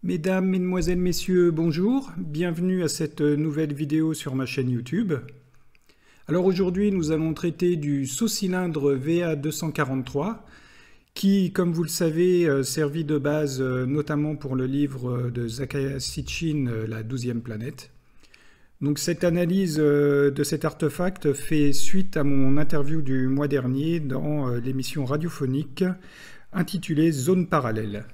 Mesdames, Mesdemoiselles, Messieurs, bonjour. Bienvenue à cette nouvelle vidéo sur ma chaîne YouTube. Alors aujourd'hui, nous allons traiter du saut-cylindre VA243 qui, comme vous le savez, servit de base notamment pour le livre de Zecharia Sitchin, La 12e planète. Donc cette analyse de cet artefact fait suite à mon interview du mois dernier dans l'émission radiophonique intitulée Zone parallèle.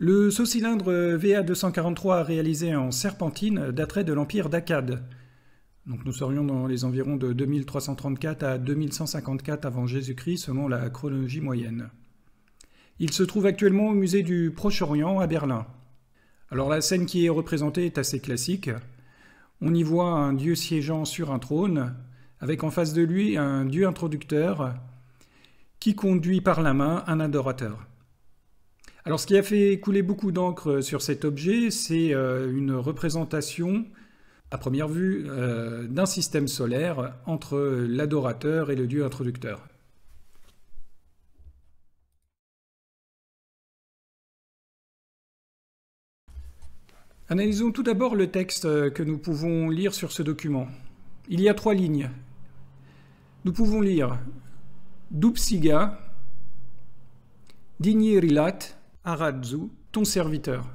Le saut-cylindre VA243 réalisé en serpentine daterait de l'Empire d'Akkad. Donc nous serions dans les environs de 2334 à 2154 avant Jésus-Christ selon la chronologie moyenne. Il se trouve actuellement au musée du Proche-Orient à Berlin. Alors la scène qui est représentée est assez classique. On y voit un dieu siégeant sur un trône, avec en face de lui un dieu introducteur qui conduit par la main un adorateur. Alors ce qui a fait couler beaucoup d'encre sur cet objet, c'est une représentation, à première vue, d'un système solaire entre l'adorateur et le dieu introducteur. Analysons tout d'abord le texte que nous pouvons lire sur ce document. Il y a 3 lignes. Nous pouvons lire « Dupsiga, Dignirilat, Aradzu, ton serviteur ».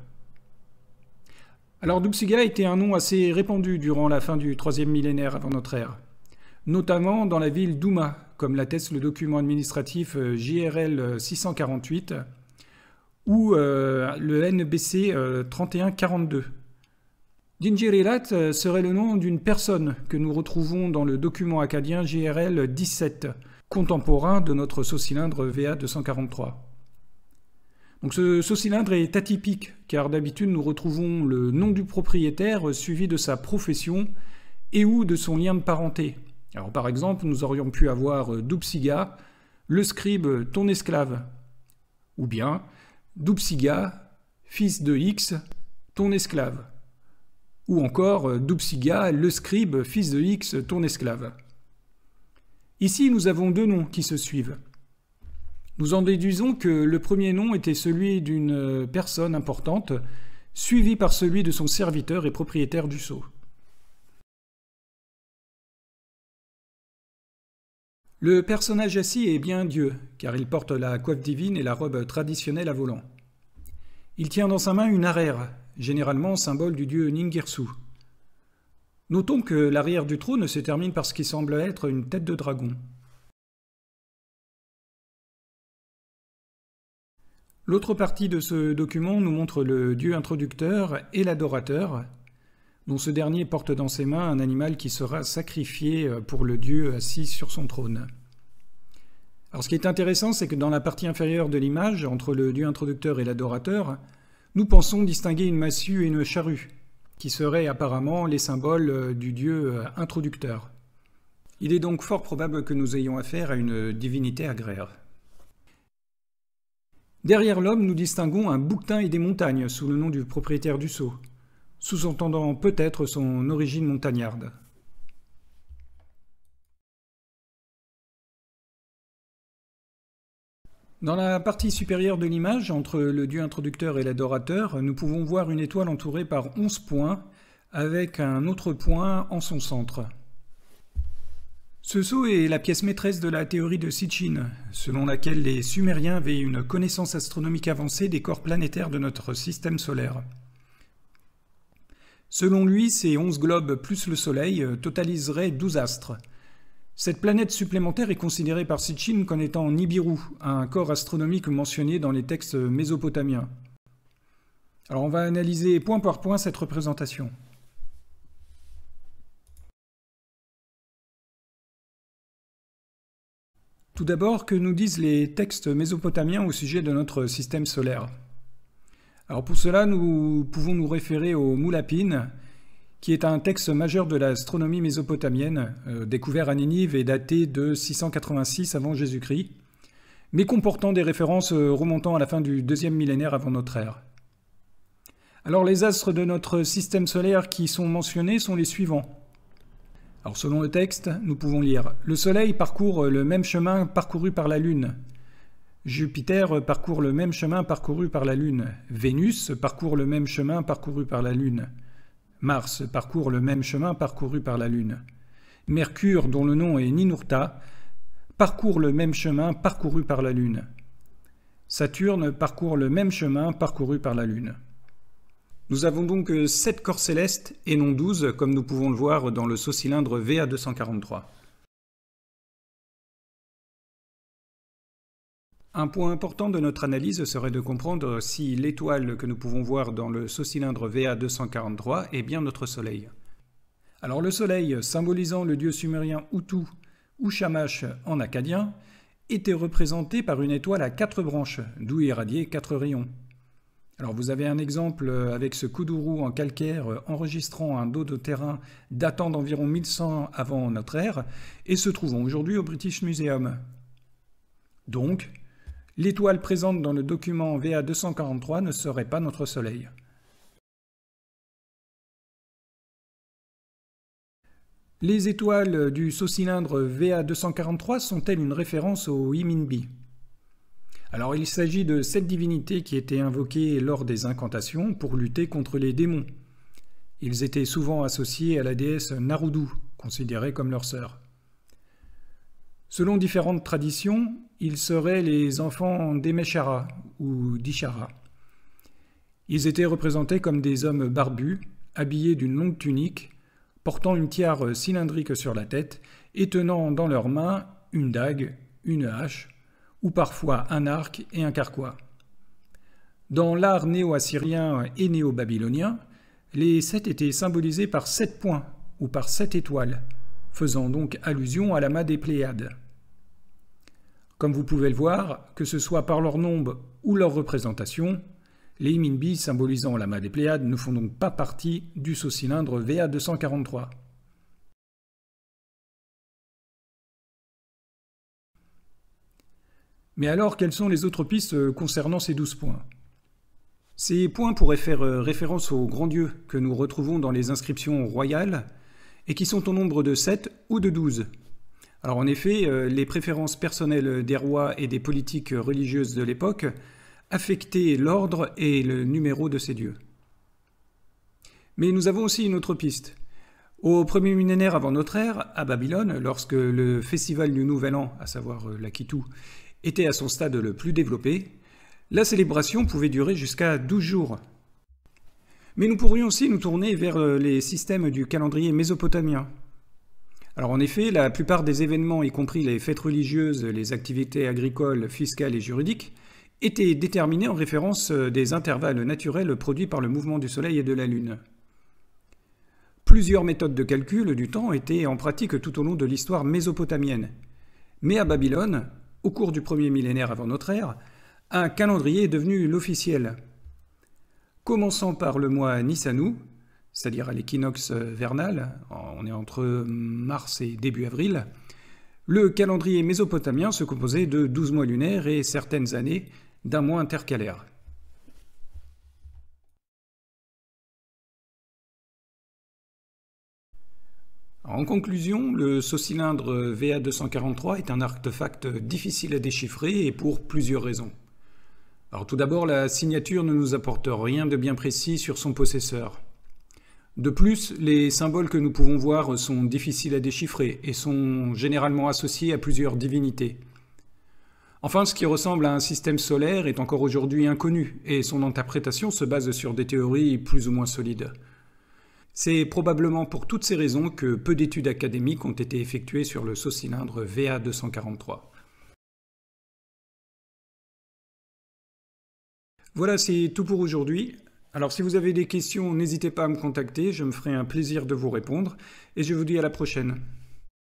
Alors Dupsiga était un nom assez répandu durant la fin du 3e millénaire avant notre ère, notamment dans la ville d'Ouma, comme l'atteste le document administratif JRL 648 ou le NBC 3142. Dinjirilat serait le nom d'une personne que nous retrouvons dans le document acadien JRL 17, contemporain de notre saut-cylindre VA243. Donc ce saut-cylindre est atypique, car d'habitude nous retrouvons le nom du propriétaire suivi de sa profession et ou de son lien de parenté. Alors par exemple, nous aurions pu avoir Dupsiga, le scribe, ton esclave, ou bien Dupsiga, fils de X, ton esclave, ou encore Dupsiga, le scribe, fils de X, ton esclave. Ici, nous avons 2 noms qui se suivent. Nous en déduisons que le premier nom était celui d'une personne importante, suivi par celui de son serviteur et propriétaire du sceau. Le personnage assis est bien Dieu, car il porte la coiffe divine et la robe traditionnelle à volant. Il tient dans sa main une arère, généralement symbole du dieu Ningirsu. Notons que l'arrière du trône se termine par ce qui semble être une tête de dragon. L'autre partie de ce document nous montre le dieu introducteur et l'adorateur, dont ce dernier porte dans ses mains un animal qui sera sacrifié pour le dieu assis sur son trône. Alors ce qui est intéressant, c'est que dans la partie inférieure de l'image, entre le dieu introducteur et l'adorateur, nous pensons distinguer une massue et une charrue, qui seraient apparemment les symboles du dieu introducteur. Il est donc fort probable que nous ayons affaire à une divinité agraire. Derrière l'homme, nous distinguons un bouquetin et des montagnes sous le nom du propriétaire du sceau, sous-entendant peut-être son origine montagnarde. Dans la partie supérieure de l'image, entre le dieu introducteur et l'adorateur, nous pouvons voir une étoile entourée par 11 points, avec un autre point en son centre. Ce sceau est la pièce maîtresse de la théorie de Sitchin, selon laquelle les Sumériens avaient une connaissance astronomique avancée des corps planétaires de notre système solaire. Selon lui, ces 11 globes plus le Soleil totaliseraient 12 astres. Cette planète supplémentaire est considérée par Sitchin comme étant Nibiru, un corps astronomique mentionné dans les textes mésopotamiens. Alors on va analyser point par point cette représentation. Tout d'abord, que nous disent les textes mésopotamiens au sujet de notre système solaire? Alors pour cela, nous pouvons nous référer au Moulapin, qui est un texte majeur de l'astronomie mésopotamienne, découvert à Ninive et daté de 686 avant Jésus-Christ, mais comportant des références remontant à la fin du 2e millénaire avant notre ère. Alors les astres de notre système solaire qui sont mentionnés sont les suivants. Alors selon le texte, nous pouvons lire « Le Soleil parcourt le même chemin parcouru par la Lune. Jupiter parcourt le même chemin parcouru par la Lune. Vénus parcourt le même chemin parcouru par la Lune. Mars parcourt le même chemin parcouru par la Lune. Mercure, dont le nom est Ninurta, parcourt le même chemin parcouru par la Lune. Saturne parcourt le même chemin parcouru par la Lune. Nous avons donc 7 corps célestes et non 12, comme nous pouvons le voir dans le saut-cylindre VA243. Un point important de notre analyse serait de comprendre si l'étoile que nous pouvons voir dans le saut-cylindre VA243 est bien notre Soleil. Alors le Soleil, symbolisant le dieu sumérien Utu ou Shamash en akkadien, était représenté par une étoile à 4 branches, d'où irradiaient 4 rayons. Alors vous avez un exemple avec ce Kuduru en calcaire enregistrant un dos de terrain datant d'environ 1100 avant notre ère et se trouvant aujourd'hui au British Museum. Donc, l'étoile présente dans le document VA243 ne serait pas notre Soleil. Les étoiles du saut-cylindre VA243 sont-elles une référence au Himinbi? Alors il s'agit de 7 divinités qui étaient invoquées lors des incantations pour lutter contre les démons. Ils étaient souvent associés à la déesse Narudu, considérée comme leur sœur. Selon différentes traditions, ils seraient les enfants d'Emeshara ou d'Ishara. Ils étaient représentés comme des hommes barbus, habillés d'une longue tunique, portant une tiare cylindrique sur la tête et tenant dans leurs mains une dague, une hache, ou parfois un arc et un carquois. Dans l'art néo-assyrien et néo-babylonien, les 7 étaient symbolisés par 7 points ou par 7 étoiles, faisant donc allusion à l'amas des Pléiades. Comme vous pouvez le voir, que ce soit par leur nombre ou leur représentation, les Himinbi symbolisant l'amas des Pléiades ne font donc pas partie du saut-cylindre VA243. Mais alors, quelles sont les autres pistes concernant ces 12 points? Ces points pourraient faire référence aux grands dieux que nous retrouvons dans les inscriptions royales et qui sont au nombre de 7 ou de 12. Alors en effet, les préférences personnelles des rois et des politiques religieuses de l'époque affectaient l'ordre et le numéro de ces dieux. Mais nous avons aussi une autre piste. Au premier millénaire avant notre ère, à Babylone, lorsque le festival du Nouvel An, à savoir l'Akitu, était à son stade le plus développé, la célébration pouvait durer jusqu'à 12 jours. Mais nous pourrions aussi nous tourner vers les systèmes du calendrier mésopotamien. Alors en effet, la plupart des événements, y compris les fêtes religieuses, les activités agricoles, fiscales et juridiques, étaient déterminés en référence des intervalles naturels produits par le mouvement du Soleil et de la Lune. Plusieurs méthodes de calcul du temps étaient en pratique tout au long de l'histoire mésopotamienne. Mais à Babylone, au cours du premier millénaire avant notre ère, un calendrier est devenu l'officiel. Commençant par le mois Nisanu, c'est-à-dire à l'équinoxe vernal, on est entre mars et début avril, le calendrier mésopotamien se composait de 12 mois lunaires et certaines années d'un mois intercalaire. En conclusion, le saut-cylindre VA243 est un artefact difficile à déchiffrer et pour plusieurs raisons. Alors tout d'abord, la signature ne nous apporte rien de bien précis sur son possesseur. De plus, les symboles que nous pouvons voir sont difficiles à déchiffrer et sont généralement associés à plusieurs divinités. Enfin, ce qui ressemble à un système solaire est encore aujourd'hui inconnu et son interprétation se base sur des théories plus ou moins solides. C'est probablement pour toutes ces raisons que peu d'études académiques ont été effectuées sur le saut-cylindre VA243. Voilà, c'est tout pour aujourd'hui. Alors si vous avez des questions, n'hésitez pas à me contacter, je me ferai un plaisir de vous répondre et je vous dis à la prochaine.